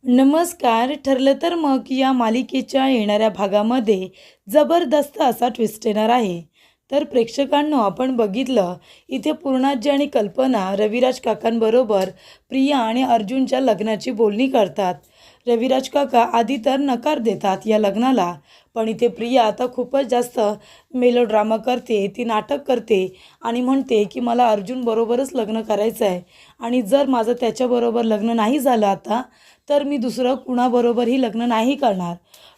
नमस्कार. ठरलं तर मग या मालिकेच्या येणाऱ्या भागामध्ये जबरदस्त असा ट्विस्ट येणार आहे. तर प्रेक्षकांनो आपण बघितलं इथे पूर्णाजी आणि कल्पना रविराज काकांबरोबर प्रिया आणि अर्जुनच्या लग्नाची बोलणी करतात. रविराज काका आधी तर नकार देतात या लग्नाला, पण इथे प्रिया आता खूपच जास्त मेलोड्रामा करते, ती नाटक करते आणि म्हणते की मला अर्जुनबरोबरच लग्न करायचं आहे आणि जर माझं त्याच्याबरोबर लग्न नाही झालं आता, तर मी दुसरं कुणाबरोबरही लग्न नाही करणार.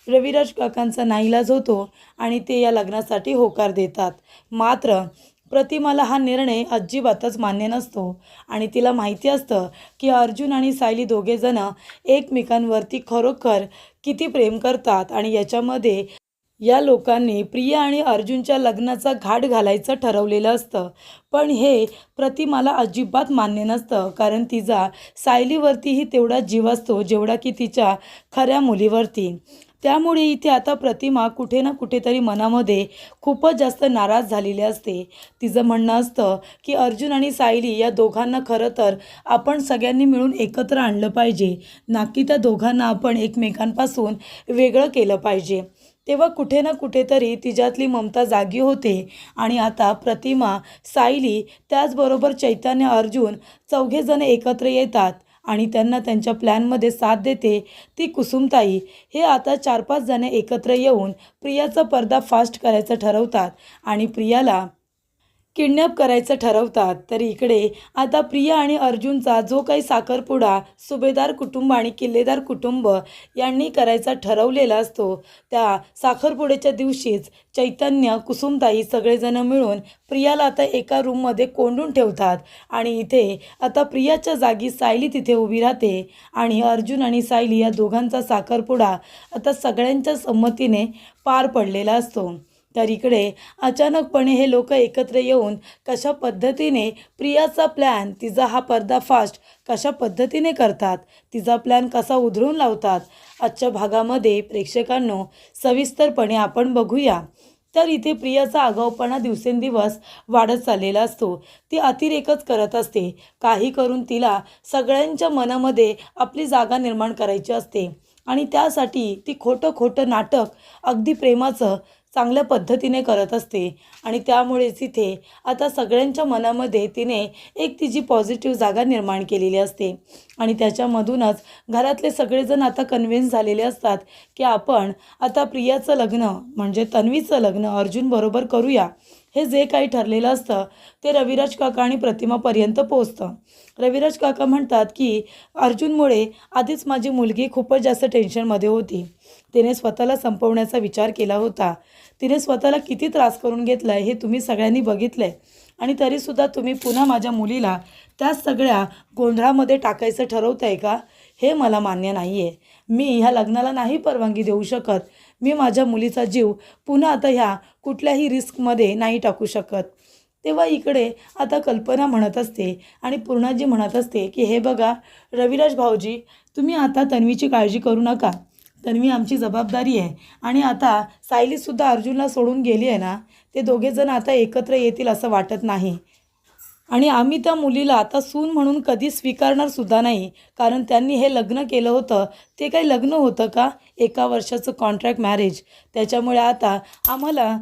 रविराज काकांचा नाईलाज होतो आणि ते या लग्नासाठी होकार देतात. मात्र प्रतिमाला हा निर्णय अजिबातच मान्य नसतो आणि तिला माहिती असतं की अर्जुन आणि सायली दोघेजण एकमेकांवरती खरोखर किती प्रेम करतात आणि याच्यामध्ये या लोकांनी प्रिया आणि अर्जुनच्या लग्नाचा घाट घालायचं ठरवलेलं असतं. पण हे प्रतिमाला अजिबात मान्य नसतं, कारण तिचा सायलीवरतीही तेवढा जीव असतो जेवढा की तिच्या खऱ्या मुलीवरती. त्यामुळे इथे आता प्रतिमा कुठे ना कुठेतरी मनामध्ये खूपच जास्त नाराज झालेली असते. तिचं म्हणणं असतं की अर्जुन आणि सायली या दोघांना खरं तर आपण सगळ्यांनी मिळून एकत्र आणलं पाहिजे, ना की त्या दोघांना आपण एकमेकांपासून वेगळं केलं पाहिजे. तेव्हा कुठे ना कुठेतरी तिच्यातली ममता जागी होते आणि आता प्रतिमा, सायली त्याचबरोबर चैतन्य, अर्जुन चौघेजण एकत्र येतात आणि त्यांना त्यांच्या प्लॅनमध्ये साथ देते ती कुसुमताई. हे आता 4-5 जणे एकत्र येऊन प्रियाचा पर्दाफाश करायचं ठरवतात आणि प्रियाला किडनॅप करायचं ठरवतात. तर इकडे आता प्रिया आणि अर्जुनचा जो काही साखरपुडा सुभेदार कुटुंब आणि किल्लेदार कुटुंब यांनी करायचा ठरवलेला असतो, त्या साखरपुड्याच्या दिवशीच चैतन्य, कुसुमताई सगळेजण मिळून प्रियाला आता एका रूममध्ये कोंडून ठेवतात आणि इथे आता प्रियाच्या जागी सायली तिथे उभी राहते आणि अर्जुन आणि सायली या दोघांचा साखरपुडा आता सगळ्यांच्या संमतीने पार पडलेला असतो. तर इकडे अचानकपणे हे लोक एकत्र येऊन कशा पद्धतीने प्रियाचा प्लॅन, तिचा हा पर्दाफाश कशा पद्धतीने करतात, तिचा प्लॅन कसा उधळून लावतात, आजच्या भागामध्ये प्रेक्षकांनो सविस्तरपणे आपण बघूया. तर इथे प्रियाचा आगाऊपणा दिवसेंदिवस वाढत चाललेला असतो. ती अतिरेकच करत असते. काही करून तिला सगळ्यांच्या मनामध्ये आपली जागा निर्माण करायची असते आणि त्यासाठी ती खोटं खोटं नाटक अगदी प्रेमाचं चांगल्या पद्धतीने करत असते आणि त्यामुळेच तिथे आता सगळ्यांच्या मनामध्ये तिने एक तिची पॉझिटिव्ह जागा निर्माण केलेली असते आणि त्याच्यामधूनच घरातले सगळेजण आता कन्व्हिन्स झालेले असतात की आपण आता प्रियाचं लग्न म्हणजे तन्वीचं लग्न अर्जुनबरोबर करूया. हे जे काही ठरलेलं असतं ते रविराज काका आणि प्रतिमापर्यंत पोचतं. रविराज काका म्हणतात की अर्जुनमुळे आधीच माझी मुलगी खूपच जास्त टेन्शनमध्ये होती. तिने स्वतःला संपवण्याचा विचार केला होता. तिने स्वतःला किती त्रास करून घेतला आहे हे तुम्ही सगळ्यांनी बघितलं आहे आणि तरीसुद्धा तुम्ही पुन्हा माझ्या मुलीला त्या सगळ्या गोंधळामध्ये टाकायचं ठरवताय का? हे मला मान्य नाही आहे. मी ह्या लग्नाला नाही परवानगी देऊ शकत. मी माझ्या मुलीचा जीव पुन्हा आता ह्या कुठल्याही रिस्कमध्ये नाही टाकू शकत. तेव्हा इकडे आता कल्पना म्हणत असते आणि पूर्णाजी म्हणत असते की हे बघा रविराज भाऊजी, तुम्ही आता तन्वीची काळजी करू नका. तन्वी आमची जबाबदारी आहे आणि आता सायलीसुद्धा अर्जुनला सोडून गेली आहे ना, ते दोघेजण आता एकत्र येतील असं वाटत नाही आणि आम्ही त्या मुलीला आता सून म्हणून कधी स्वीकारणार सुद्धा नाही, कारण त्यांनी हे लग्न केलं होतं ते काही लग्न होतं का? 1 वर्षाचं कॉन्ट्रॅक्ट मॅरेज. त्याच्यामुळे आता आम्हाला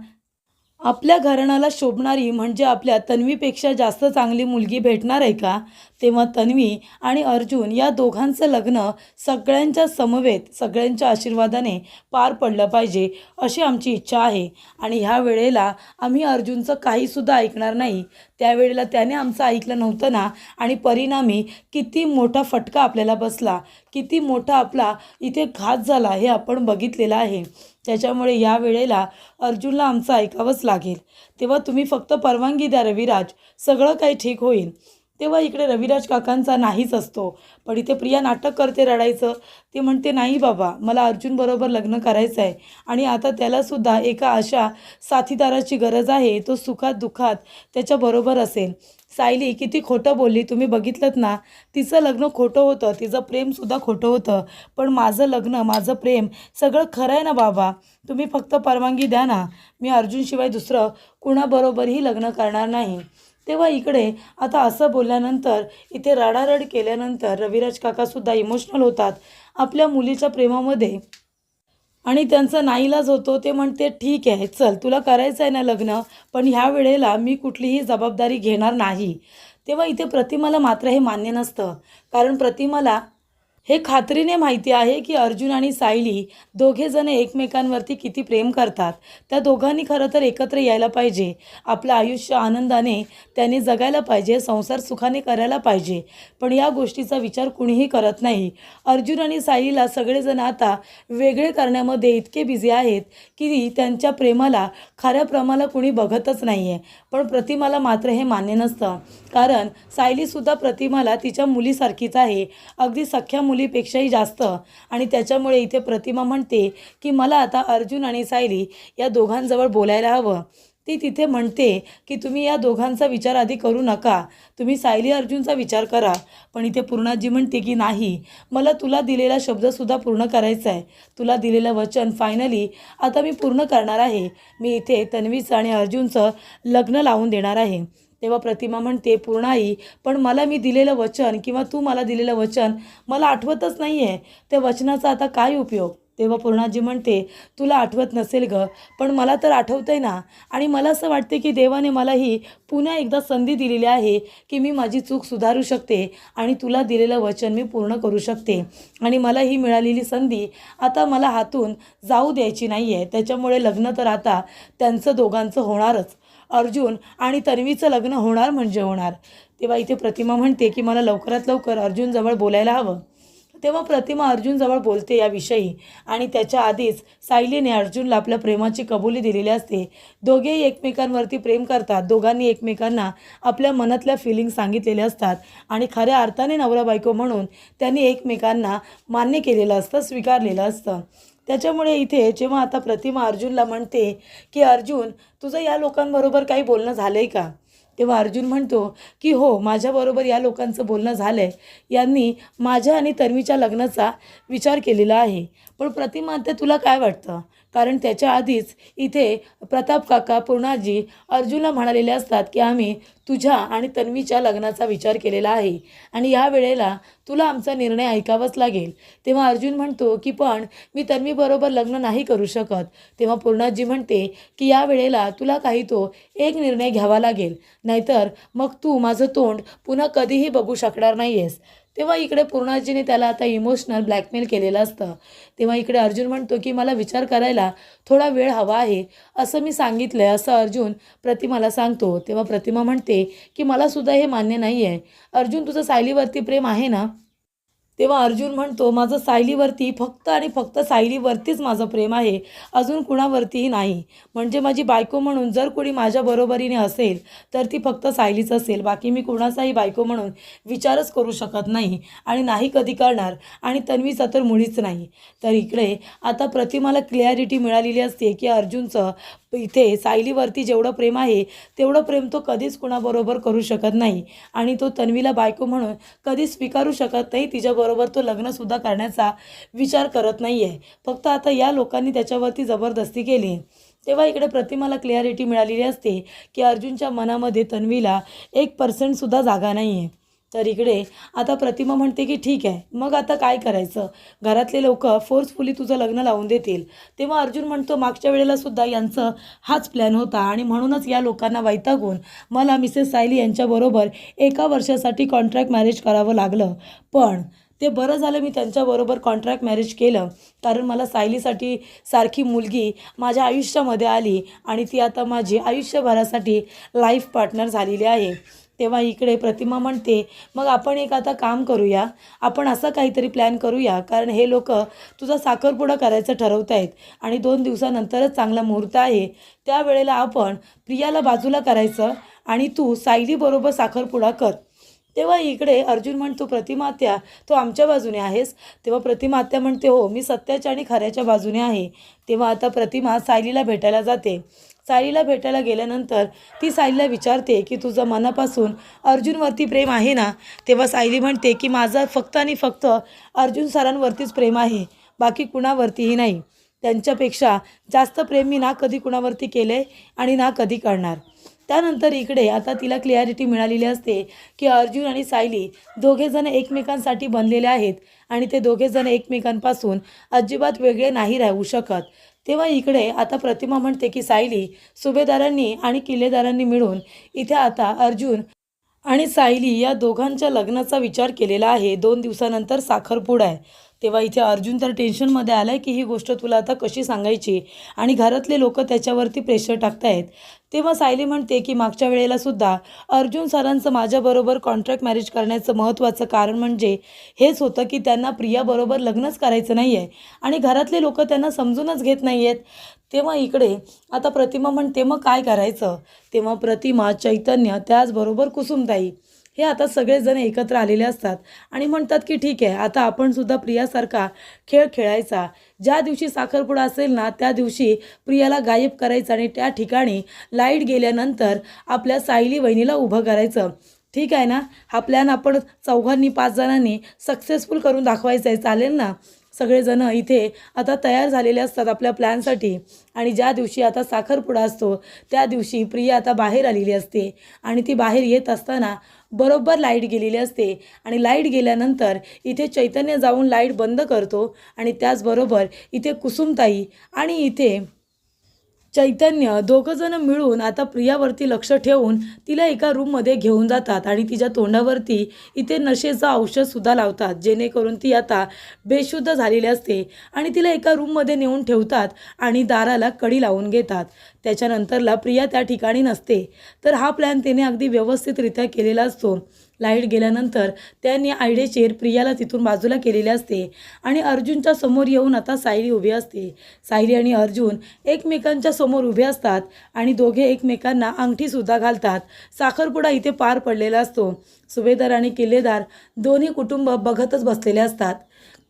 आपल्या घराण्याला शोभणारी म्हणजे आपल्या तन्वीपेक्षा जास्त चांगली मुलगी भेटणार आहे का? तेव्हा तन्वी आणि अर्जुन या दोघांचं लग्न सगळ्यांच्या समवेत सगळ्यांच्या आशीर्वादाने पार पडलं पाहिजे अशी आमची इच्छा आहे आणि ह्या वेळेला आम्ही अर्जुनचं काहीसुद्धा ऐकणार नाही. त्यावेळेला त्याने आमचं ऐकलं नव्हतं ना आणि परिणामी किती मोठा फटका आपल्याला बसला, किती मोठा आपला इथे घात झाला हे आपण बघितलेलं आहे. त्याच्यामुळे या वेळेला अर्जुनला आमचं ऐकावंच लागेल. तेव्हा तुम्ही फक्त परवानगी द्या रविराज, सगळं काही ठीक होईल. तेव्हा इकडे रविराज काकांचा नाहीच असतो. पण इथे प्रिया नाटक करते रडायचं. ती म्हणते नाही बाबा, मला अर्जुनबरोबर लग्न करायचं आहे आणि आता त्यालासुद्धा एका अशा साथीदाराची गरज आहे, तो सुखात दुःखात त्याच्याबरोबर असेल. सायली किती खोटं बोलली तुम्ही बघितलंत ना. तिचं लग्न खोटं होतं, तिचं प्रेमसुद्धा खोटं होतं, पण माझं लग्न, माझं प्रेम सगळं खरं आहे ना बाबा. तुम्ही फक्त परवानगी द्या ना. मी अर्जुनशिवाय दुसरं कुणाबरोबरही लग्न करणार नाही. तेव्हा इकडे आता असं बोलल्यानंतर इथे रडारड केल्यानंतर रविराज काकासुद्धा इमोशनल होतात आपल्या मुलीच्या प्रेमामध्ये आणि त्यांचा नाईलाज होतो. ते म्हणते ठीक आहे चल तुला करायचं आहे ना लग्न, पण ह्या वेळेला मी कुठलीही जबाबदारी घेणार नाही. तेव्हा इथे प्रतिमाला मात्र हे मान्य नसतं, कारण प्रतिमाला हे खात्रीने माहिती आहे की अर्जुन आणि सायली दोघेजण एकमेकांवरती किती प्रेम करतात. त्या दोघांनी खरं तर एकत्र यायला पाहिजे, आपलं आयुष्य आनंदाने त्यांनी जगायला पाहिजे, संसार सुखाने करायला पाहिजे. पण या गोष्टीचा विचार कुणीही करत नाही. अर्जुन आणि सायलीला सगळेजण आता वेगळे करण्यामध्ये इतके बिझी आहेत की त्यांच्या प्रेमाला खऱ्या प्रमाणाला कुणी बघतच नाही आहे. पण प्रतिमाला मात्र हे मान्य नसतं, कारण सायलीसुद्धा प्रतिमाला तिच्या मुलीसारखीच आहे, अगदी सख्या मुलीपेक्षाही जास्त. आणि त्याच्यामुळे इथे प्रतिमा म्हणते की मला आता अर्जुन आणि सायली या दोघांजवळ बोलायला हवं. ती तिथे म्हणते की तुम्ही या दोघांचा विचार आधी करू नका, तुम्ही सायली अर्जुनचा विचार करा. पण इथे पूर्णाजी म्हणते की नाही, मला तुला दिलेला शब्दसुद्धा पूर्ण करायचा आहे, तुला दिलेलं वचन फायनली आता मी पूर्ण करणार आहे. मी इथे तन्वीचं आणि अर्जुनचं लग्न लावून देणार आहे. तेव्हा प्रतिमा म्हणते पूर्णाई, पण मला मी दिलेलं वचन किंवा तू मला दिलेलं वचन मला आठवतच नाही आहे, त्या वचनाचा आता काय उपयोग. तेव्हा पूर्णाजी म्हणते तुला आठवत नसेल गं, पण मला तर आठवतं आहे ना. आणि मला असं वाटते की देवाने मला ही पुन्हा एकदा संधी दिलेली आहे की मी माझी चूक सुधारू शकते आणि तुला दिलेलं वचन मी पूर्ण करू शकते. आणि मला ही मिळालेली संधी आता मला हातून जाऊ द्यायची नाही आहे. त्याच्यामुळे लग्न तर आता त्यांचं दोघांचं होणारच, अर्जुन आणि तन्वीचं लग्न होणार म्हणजे होणार. तेव्हा इथे प्रतिमा म्हणते की मला लवकरात लवकर अर्जुनजवळ बोलायला हवं. तेव्हा प्रतिमा अर्जुनजवळ बोलते याविषयी, आणि त्याच्या आधीच सायलीने अर्जुनला आपल्या प्रेमाची कबुली दिलेली असते. दोघेही एकमेकांवरती प्रेम करतात, दोघांनी एकमेकांना आपल्या मनातल्या फिलिंग सांगितलेल्या असतात आणि खऱ्या अर्थाने नवरा बायको म्हणून त्यांनी एकमेकांना मान्य केलेलं असतं, स्वीकारलेलं असतं. त्याच्यामुळे इथे जेव्हा आता प्रतिमा अर्जुनला म्हणते की अर्जुन तुझं या लोकांबरोबर काही बोलणं झालं आहे का, तेव्हा अर्जुन म्हणतो की हो माझ्याबरोबर या लोकांचं बोलणं झालं आहे, यांनी माझ्या आणि तन्वीच्या लग्नाचा विचार केलेला आहे. पण प्रतिमा तुला काय वाटतं, कारण त्याच्या आधीच इथे प्रताप काका पूर्णाजी अर्जुनला म्हणालेले असतात की आम्ही तुझ्या आणि तन्वीच्या लग्नाचा विचार केलेला आहे आणि या वेळेला तुला आमचा निर्णय ऐकावाच लागेल. तेव्हा अर्जुन म्हणतो की पण मी तन्वीबरोबर लग्न नाही करू शकत. तेव्हा पूर्णाजी म्हणते की या वेळेला तुला काही तो एक निर्णय घ्यावा लागेल, नाहीतर मग तू माझं तोंड पुन्हा कधीही बघू शकणार नाही आहेस. तेव्हा इकडे पूर्णाजीने त्याला आता इमोशनल ब्लॅकमेल केलेलं असतं. तेव्हा इकडे अर्जुन म्हणतो की मला विचार करायला थोडा वेळ हवा आहे असं मी सांगितलं आहे, असं अर्जुन प्रतिमाला सांगतो. तेव्हा प्रतिमा म्हणते की मलासुद्धा हे मान्य नाही आहे. अर्जुन तुझं सायलीवरती प्रेम आहे ना. तेव्हा अर्जुन म्हणतो माझं सायलीवरती फक्त आणि फक्त सायलीवरतीच माझं प्रेम आहे, अजून कुणावरतीही नाही. म्हणजे माझी बायको म्हणून जर कोणी माझ्या बरोबरीने असेल तर ती फक्त सायलीच असेल, बाकी मी कुणाचाही बायको म्हणून विचारच करू शकत नाही आणि नाही कधी करणार, आणि तन्वीचा तर मुळीच नाही. तर इकडे आता प्रतिमाला क्लॅरिटी मिळालेली असते की अर्जुनचं इथे सायलीवरती जेवढं प्रेम आहे तेवढं प्रेम तो कधीच कुणाबरोबर करू शकत नाही आणि तो तन्वीला बायको म्हणून कधीच स्वीकारू शकत नाही. तिच्याबरोबर तो लग्नसुद्धा करण्याचा विचार करत नाही आहे, फक्त आता या लोकांनी त्याच्यावरती जबरदस्ती केली. तेव्हा इकडे प्रतिमाला क्लॅरिटी मिळालेली असते की अर्जुनच्या मनामध्ये तन्वीला 1% जागा नाही आहे. तर इकडे आता प्रतिमा म्हणते की ठीक आहे, मग आता काय करायचं, घरातले लोक फोर्सफुली तुझं लग्न लावून देतील. तेव्हा अर्जुन म्हणतो मागच्या वेळेला सुद्धा यांचं हाच प्लॅन होता आणि म्हणूनच या लोकांना वैतागून मला मिसेस सायली यांच्याबरोबर 1 वर्षासाठी कॉन्ट्रॅक्ट मॅरेज करावं लागलं. पण ते बरं झालं मी त्यांच्याबरोबर कॉन्ट्रॅक्ट मॅरेज केलं, कारण मला सायलीसाठी सारखी मुलगी माझ्या आयुष्यामध्ये आली आणि ती आता माझी आयुष्यभरासाठी लाईफ पार्टनर झालेली आहे. तेव्हा इकडे प्रतिमा म्हणते मग आपण एक आता काम करूया, आपण असं काहीतरी प्लॅन करूया, कारण हे लोक तुझा साखरपुडा करायचं ठरवत आहेत आणि 2 दिवसानंतरच चांगला मुहूर्त आहे. त्यावेळेला आपण प्रियाला बाजूला करायचं आणि तू सायलीबरोबर साखरपुडा कर. तेव्हा इकडे अर्जुन म्हणतो प्रतिमा आत्या तू आमच्या बाजूने आहेस. तेव्हा प्रतिमा आत्या म्हणते हो मी सत्याच्या आणि खऱ्याच्या बाजूने आहे. तेव्हा आता प्रतिमा सायलीला भेटायला जाते. सायलीला भेटायला गेल्यानंतर ती सायलीला विचारते की तुझं मनापासून अर्जुनवरती प्रेम आहे ना. तेव्हा सायली म्हणते की माझं फक्त आणि फक्त अर्जुन सरांवरतीच प्रेम आहे, बाकी कुणावरतीही नाही. त्यांच्यापेक्षा जास्त प्रेम मी ना कधी कुणावरती केलं आहे आणि ना कधी करणार. त्यानंतर इकडे आता तिला क्लॅरिटी मिळालेली असते की अर्जुन आणि सायली दोघेजण एकमेकांसाठी बनलेले आहेत आणि ते दोघेजण एकमेकांपासून अजिबात वेगळे नाही राहू शकत. तेव्हा इकडे आता प्रतिमा म्हणते की सायली, सुभेदारांनी आणि किल्लेदारांनी मिळून इथे आता अर्जुन आणि सायली या दोघांच्या लग्नाचा विचार केलेला आहे. 2 दिवसानंतर साखरपुडा आहे. तेव्हा इथे अर्जुन तर टेन्शनमध्ये आला आहे की ही गोष्ट तुला आता कशी सांगायची आणि घरातले लोक त्याच्यावरती प्रेशर टाकतायत. तेव्हा सायली म्हणते की मागच्या वेळेला सुद्धा अर्जुन सरांचं माझ्याबरोबर कॉन्ट्रॅक्ट मॅरेज करण्याचं महत्त्वाचं कारण म्हणजे हेच होतं की त्यांना प्रियाबरोबर लग्नच करायचं नाही आहे आणि घरातले लोक त्यांना समजूनच घेत नाही आहेत. तेव्हा इकडे आता प्रतिमा म्हणते मग काय करायचं. तेव्हा प्रतिमा, चैतन्य, त्याचबरोबर कुसुमताई हे आता सगळेजण एकत्र आलेले असतात आणि म्हणतात की ठीक आहे, आता आपण सुद्धा प्रियासारखा खेळ खेळायचा. ज्या दिवशी साखरपुडा असेल ना त्या दिवशी प्रियाला गायब करायचं आणि त्या ठिकाणी लाईट गेल्यानंतर आपल्या सायली वहिनीला उभं करायचं. ठीक आहे ना, हा प्लॅन आपण 4-5 जणांनी सक्सेसफुल करून दाखवायचा आहे, चालेल ना. सगळेजण इथे आता तयार झालेले असतात आपल्या प्लॅनसाठी आणि ज्या दिवशी आता साखरपुडा असतो त्या दिवशी प्रिया आता बाहेर आलेली असते आणि ती बाहेर येत असताना बरोबर लाईट गेलेली असते आणि लाईट गेल्यानंतर इथे चैतन्य जाऊन लाईट बंद करतो आणि त्याचबरोबर इथे कुसुमताई आणि इथे चैतन्य दोघंजणं मिळून आता प्रियावरती लक्ष ठेवून तिला एका रूममध्ये घेऊन जातात आणि तिच्या तोंडावरती इथे नशेचं औषधसुद्धा लावतात जेणेकरून ती आता बेशुद्ध झालेली असते आणि तिला एका रूममध्ये नेऊन ठेवतात आणि दाराला कडी लावून घेतात. त्याच्यानंतरला प्रिया त्या ठिकाणी नसते. तर हा प्लॅन तिने अगदी व्यवस्थितरित्या केलेला असतो. लाईट गेल्यानंतर त्यांनी आयडेशीर प्रियाला तिथून बाजूला केलेले असते आणि अर्जुनच्या समोर येऊन आता सायली उभी असते. सायली आणि अर्जुन एकमेकांच्या समोर उभे असतात आणि दोघे एकमेकांना अंगठीसुद्धा घालतात. साखरपुडा इथे पार पडलेला असतो. सुभेदार आणि किल्लेदार दोन्ही कुटुंब बघतच बसलेले असतात.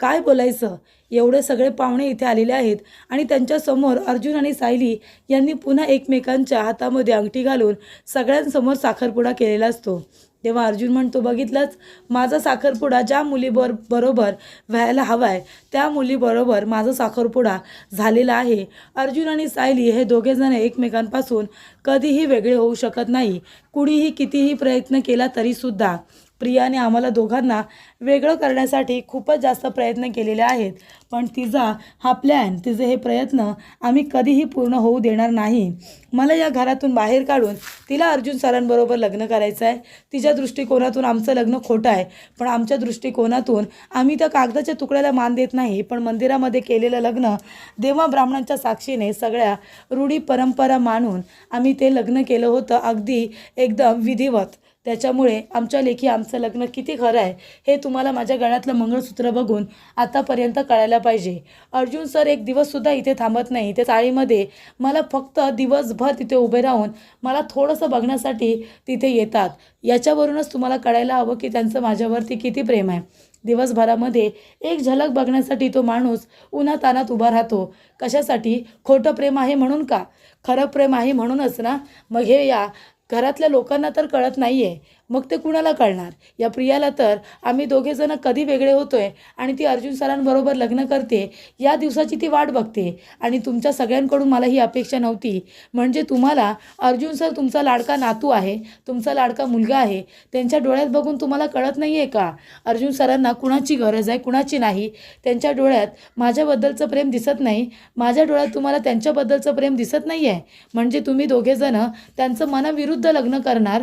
काय बोलायचं, एवढे सगळे पाहुणे इथे आलेले आहेत आणि त्यांच्यासमोर अर्जुन आणि सायली यांनी पुन्हा एकमेकांच्या हातामध्ये अंगठी घालून सगळ्यांसमोर साखरपुडा केलेला असतो. तेव्हा अर्जुन म्हणतो, बघितलंच, माझा साखरपुडा ज्या मुलीबरोबर व्हायला हवा आहे त्या मुलीबरोबर माझा साखरपुडा झालेला आहे. अर्जुन आणि सायली हे दोघेजण एकमेकांपासून कधीही वेगळे होऊ शकत नाही. कुणीही कितीही प्रयत्न केला तरीसुद्धा प्रियाने आम्हाला दोघांना वेगळं करण्यासाठी खूपच जास्त प्रयत्न केलेले आहेत, पण तिचा हा प्लॅन, तिचे हे प्रयत्न आम्ही कधीही पूर्ण होऊ देणार नाही. मला या घरातून बाहेर काढून तिला अर्जुन सरांबरोबर लग्न करायचं आहे. तिच्या दृष्टिकोनातून आमचं लग्न खोटं आहे, पण आमच्या दृष्टिकोनातून आम्ही त्या कागदाच्या तुकड्याला मान देत नाही, पण मंदिरामध्ये केलेलं लग्न देवा ब्राह्मणांच्या साक्षीने सगळ्या रूढी परंपरा मानून आम्ही ते लग्न केलं होतं, अगदी एकदम विधिवत. त्याच्यामुळे आमच्या लेखी आमचं लग्न किती खरं आहे हे तुम्हाला माझ्या गळ्यातलं मंगळसूत्र बघून आतापर्यंत कळायला पाहिजे. अर्जुन सर एक दिवससुद्धा इथे थांबत नाही. ते चाळीमध्ये मला फक्त दिवसभर तिथे उभे राहून मला थोडंसं बघण्यासाठी तिथे येतात. याच्यावरूनच तुम्हाला कळायला हवं की त्यांचं माझ्यावरती किती प्रेम आहे. दिवसभरामध्ये एक झलक बघण्यासाठी तो माणूस उन्हातानात उभा राहतो. कशासाठी? खोटं प्रेम आहे म्हणून का? खरं प्रेम आहे म्हणूनच ना. मग हे या घरातल्या लोकांना तर कळत नाही आहे, मग ते कुणाला कळणार. या प्रियाला तर आम्ही दोघेजण कधी वेगळे होतोय आणि ती अर्जुन सरांबरोबर लग्न करते या दिवसाची ती वाट बघते आणि तुमच्या सगळ्यांकडून मला ही अपेक्षा नव्हती. म्हणजे तुम्हाला अर्जुन सर तुमचा लाडका नातू आहे, तुमचा लाडका मुलगा आहे, त्यांच्या डोळ्यात बघून तुम्हाला कळत नाही आहे का अर्जुन सरांना कुणाची गरज आहे, कुणाची नाही. त्यांच्या डोळ्यात माझ्याबद्दलचं प्रेम दिसत नाही, माझ्या डोळ्यात तुम्हाला त्यांच्याबद्दलचं प्रेम दिसत नाही आहे. म्हणजे तुम्ही दोघेजण त्यांचं मनाविरुद्ध लग्न करणार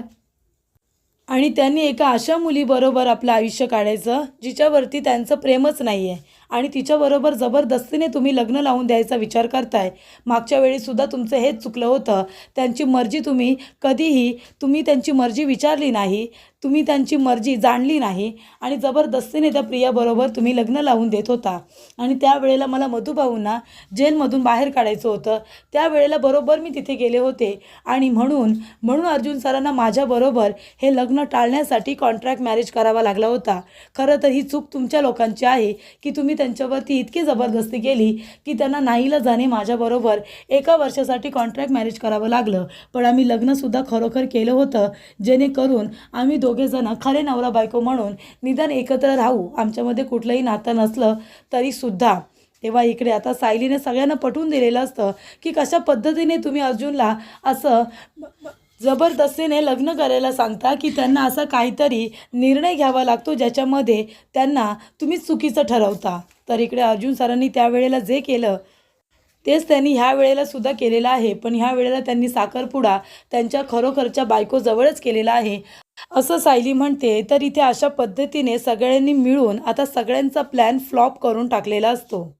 आणि त्यांनी एका अशा मुलीबरोबर आपलं आयुष्य काढायचं जिच्यावरती त्यांचं प्रेमच नाही आहे आणि तिच्याबरोबर जबरदस्तीने तुम्ही लग्न लावून द्यायचा विचार करताय. मागच्या वेळीसुद्धा तुमचं हेच चुकलं होतं. त्यांची मर्जी तुम्ही त्यांची मर्जी विचारली नाही, तुम्ही त्यांची मर्जी जाणली नाही आणि जबरदस्तीने त्या प्रियाबरोबर तुम्ही लग्न लावून देत होता. आणि त्यावेळेला मला मधुभाऊंना जेलमधून बाहेर काढायचं होतं. त्यावेळेला बरोबर मी तिथे गेले होते आणि म्हणून अर्जुन सरांना माझ्याबरोबर हे लग्न टाळण्यासाठी कॉन्ट्रॅक्ट मॅरेज करावा लागला होता. खरं तर ही चूक तुमच्या लोकांची आहे की तुम्ही त्यांच्यावरती इतकी जबरदस्ती केली की त्यांना नाईलाजाने माझ्याबरोबर 1 वर्षासाठी कॉन्ट्रॅक्ट मॅरेज करावं लागलं. पण आम्ही लग्नसुद्धा खरोखर केलं होतं जेणेकरून आम्ही दोघेजण खरे नवरा बायको म्हणून निदान एकत्र राहू, आमच्यामध्ये कुठलंही नातं नसलं तरीसुद्धा. तेव्हा इकडे आता सायलीने सगळ्यांना पटवून दिलेलं असतं की कशा पद्धतीने तुम्ही अर्जुनला असं जबरदस्तीने लग्न करायला सांगता की त्यांना असा काहीतरी निर्णय घ्यावा लागतो ज्याच्यामध्ये त्यांना तुम्हीच चुकीचं ठरवता. तर इकडे अर्जुन सरांनी त्यावेळेला जे केलं तेच त्यांनी ह्या वेळेला सुद्धा केलेलं आहे. पण ह्या वेळेला त्यांनी साखरपुडा त्यांच्या खरोखरच्या बायकोजवळच केलेला आहे असं सायली म्हणते. तर इथे अशा पद्धतीने सगळ्यांनी मिळून आता सगळ्यांचा प्लॅन फ्लॉप करून टाकलेला असतो.